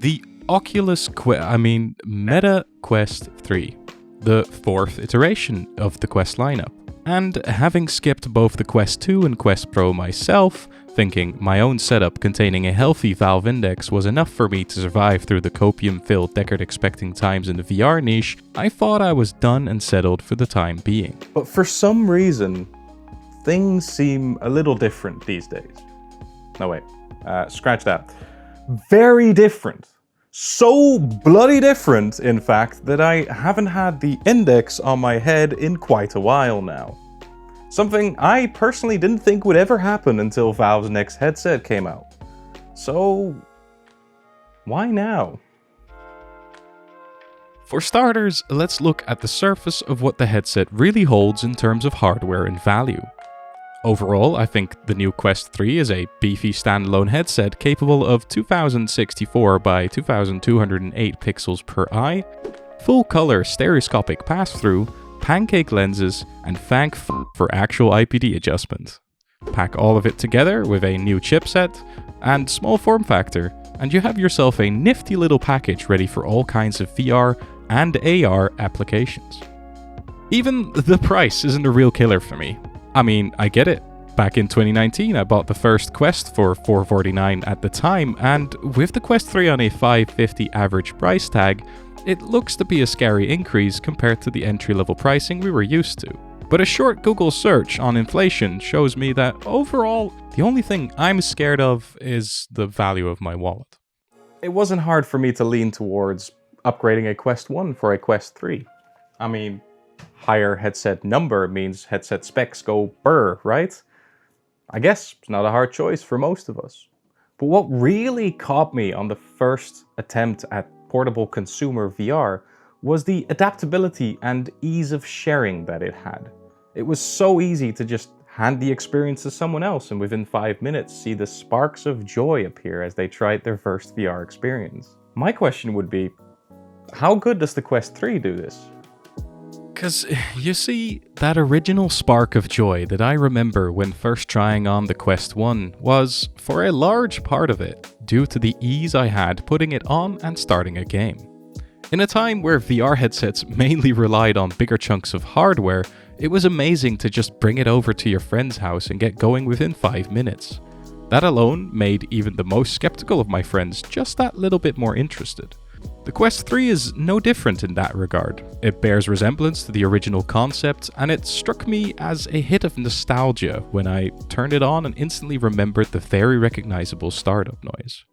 The Meta Quest 3, the fourth iteration of the Quest lineup. And having skipped both the Quest 2 and Quest Pro myself, thinking my own setup containing a healthy Valve index was enough for me to survive through the copium-filled Deckard-expecting times in the VR niche, I thought I was done and settled for the time being. But for some reason, things seem a little different these days. No wait, scratch that. Very different. So bloody different, in fact, that I haven't had the index on my head in quite a while now. Something I personally didn't think would ever happen until Valve's next headset came out. So, why now? For starters, let's look at the surface of what the headset really holds in terms of hardware and value. Overall, I think the new Quest 3 is a beefy standalone headset capable of 2064 by 2208 pixels per eye, full-color stereoscopic pass-through, pancake lenses, and thank for actual IPD adjustment. Pack all of it together with a new chipset and small form factor, and you have yourself a nifty little package ready for all kinds of VR and AR applications. Even the price isn't a real killer for me. I mean, I get it. Back in 2019, I bought the first Quest for $449 at the time, and with the Quest 3 on a $550 average price tag, it looks to be a scary increase compared to the entry-level pricing we were used to. But a short Google search on inflation shows me that overall, the only thing I'm scared of is the value of my wallet. It wasn't hard for me to lean towards upgrading a Quest 1 for a Quest 3. I mean, higher headset number means headset specs go burr, right? I guess it's not a hard choice for most of us. But what really caught me on the first attempt at portable consumer VR was the adaptability and ease of sharing that it had. It was so easy to just hand the experience to someone else and within 5 minutes see the sparks of joy appear as they tried their first VR experience. My question would be, how good does the Quest 3 do this? Because, you see, that original spark of joy that I remember when first trying on the Quest 1 was, for a large part of it, due to the ease I had putting it on and starting a game. In a time where VR headsets mainly relied on bigger chunks of hardware, it was amazing to just bring it over to your friend's house and get going within 5 minutes. That alone made even the most skeptical of my friends just that little bit more interested. The Quest 3 is no different in that regard. It bears resemblance to the original concept, and it struck me as a hit of nostalgia when I turned it on and instantly remembered the very recognizable startup noise.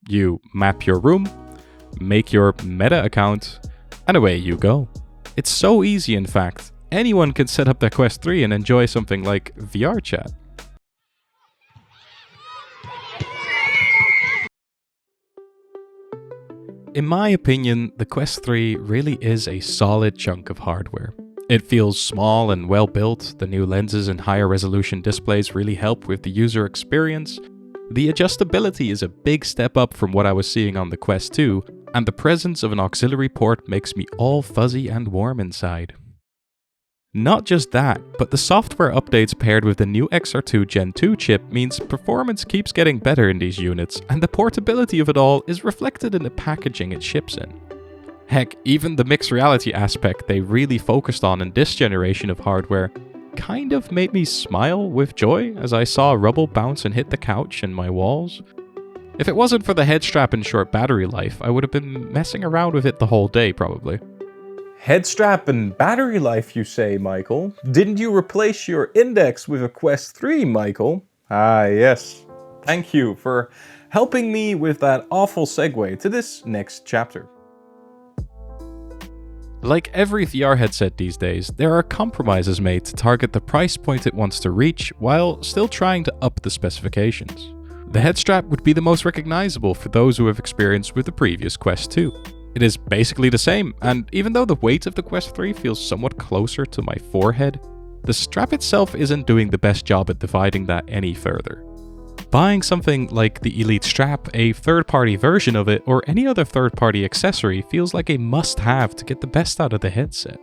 You map your room, make your Meta account, and away you go. It's so easy, in fact. Anyone can set up their Quest 3 and enjoy something like VR chat. In my opinion, the Quest 3 really is a solid chunk of hardware. It feels small and well built, the new lenses and higher resolution displays really help with the user experience, the adjustability is a big step up from what I was seeing on the Quest 2, and the presence of an auxiliary port makes me all fuzzy and warm inside. Not just that, but the software updates paired with the new XR2 Gen 2 chip means performance keeps getting better in these units, and the portability of it all is reflected in the packaging it ships in. Heck, even the mixed reality aspect they really focused on in this generation of hardware kind of made me smile with joy as I saw rubble bounce and hit the couch and my walls. If it wasn't for the head strap and short battery life, I would have been messing around with it the whole day probably. Head strap and battery life, you say, Michael? Didn't you replace your index with a Quest 3, Michael? Ah, yes. Thank you for helping me with that awful segue to this next chapter. Like every VR headset these days, there are compromises made to target the price point it wants to reach while still trying to up the specifications. The head strap would be the most recognizable for those who have experience with the previous Quest 2. It is basically the same, and even though the weight of the Quest 3 feels somewhat closer to my forehead, the strap itself isn't doing the best job at dividing that any further. Buying something like the Elite strap, a third-party version of it, or any other third-party accessory feels like a must-have to get the best out of the headset.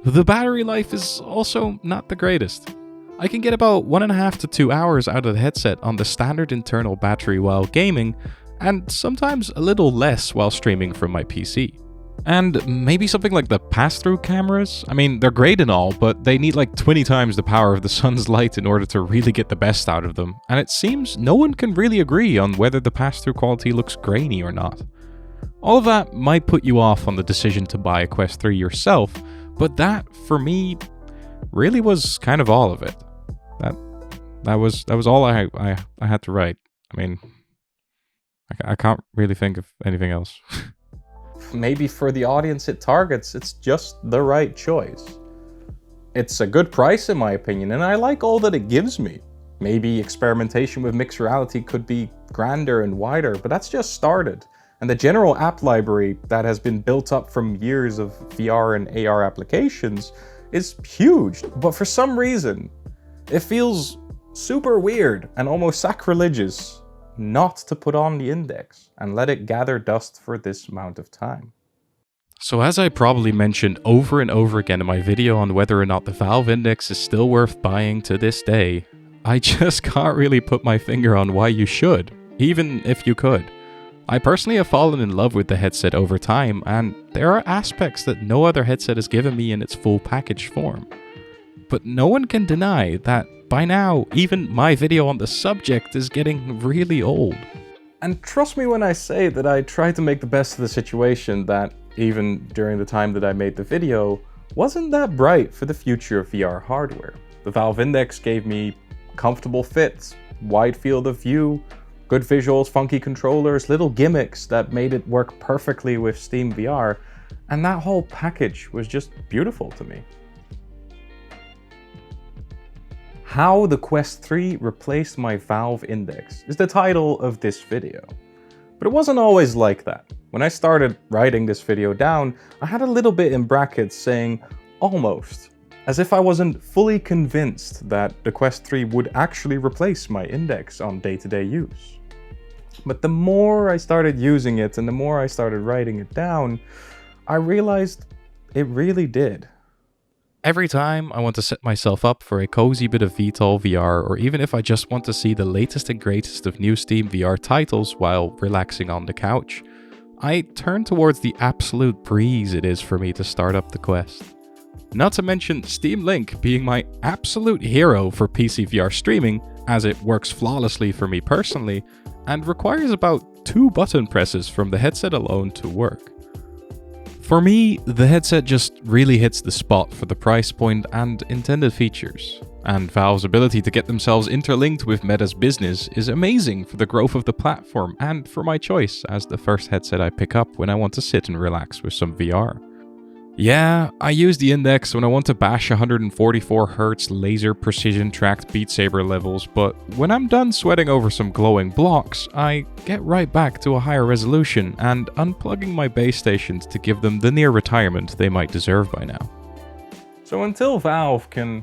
The battery life is also not the greatest. I can get about 1.5 to 2 hours out of the headset on the standard internal battery while gaming, and sometimes a little less while streaming from my PC. And maybe something like the pass-through cameras? I mean, they're great and all, but they need like 20 times the power of the sun's light in order to really get the best out of them, and it seems no one can really agree on whether the pass-through quality looks grainy or not. All of that might put you off on the decision to buy a Quest 3 yourself, but that, for me, really was kind of all of it. That was all I had to write. I mean, I can't really think of anything else. Maybe for the audience it targets, it's just the right choice. It's a good price in my opinion, and I like all that it gives me. Maybe experimentation with mixed reality could be grander and wider, but that's just started. And the general app library that has been built up from years of VR and AR applications is huge, but for some reason, it feels super weird and almost sacrilegious not to put on the index and let it gather dust for this amount of time. So as I probably mentioned over and over again in my video on whether or not the Valve Index is still worth buying to this day, I just can't really put my finger on why you should, even if you could. I personally have fallen in love with the headset over time, and there are aspects that no other headset has given me in its full packaged form. But no one can deny that by now, even my video on the subject is getting really old. And trust me when I say that I tried to make the best of the situation that, even during the time that I made the video, wasn't that bright for the future of VR hardware. The Valve Index gave me comfortable fits, wide field of view, good visuals, funky controllers, little gimmicks that made it work perfectly with Steam VR, and that whole package was just beautiful to me. How the Quest 3 replaced my Valve Index is the title of this video. But it wasn't always like that. When I started writing this video down, I had a little bit in brackets saying almost, as if I wasn't fully convinced that the Quest 3 would actually replace my Index on day-to-day use. But the more I started using it and the more I started writing it down, I realized it really did. Every time I want to set myself up for a cozy bit of VTOL VR, or even if I just want to see the latest and greatest of new Steam VR titles while relaxing on the couch, I turn towards the absolute breeze it is for me to start up the Quest. Not to mention Steam Link being my absolute hero for PC VR streaming, as it works flawlessly for me personally, and requires about 2 button presses from the headset alone to work. For me, the headset just really hits the spot for the price point and intended features, and Valve's ability to get themselves interlinked with Meta's business is amazing for the growth of the platform and for my choice as the first headset I pick up when I want to sit and relax with some VR. Yeah, I use the Index when I want to bash 144Hz laser precision tracked Beat Saber levels, but when I'm done sweating over some glowing blocks, I get right back to a higher resolution and unplugging my base stations to give them the near retirement they might deserve by now. So until Valve can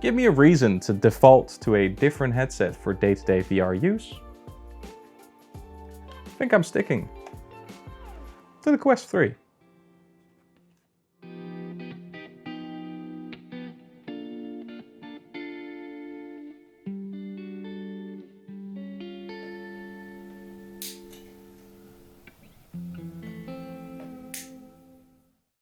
give me a reason to default to a different headset for day-to-day VR use, I think I'm sticking to the Quest 3.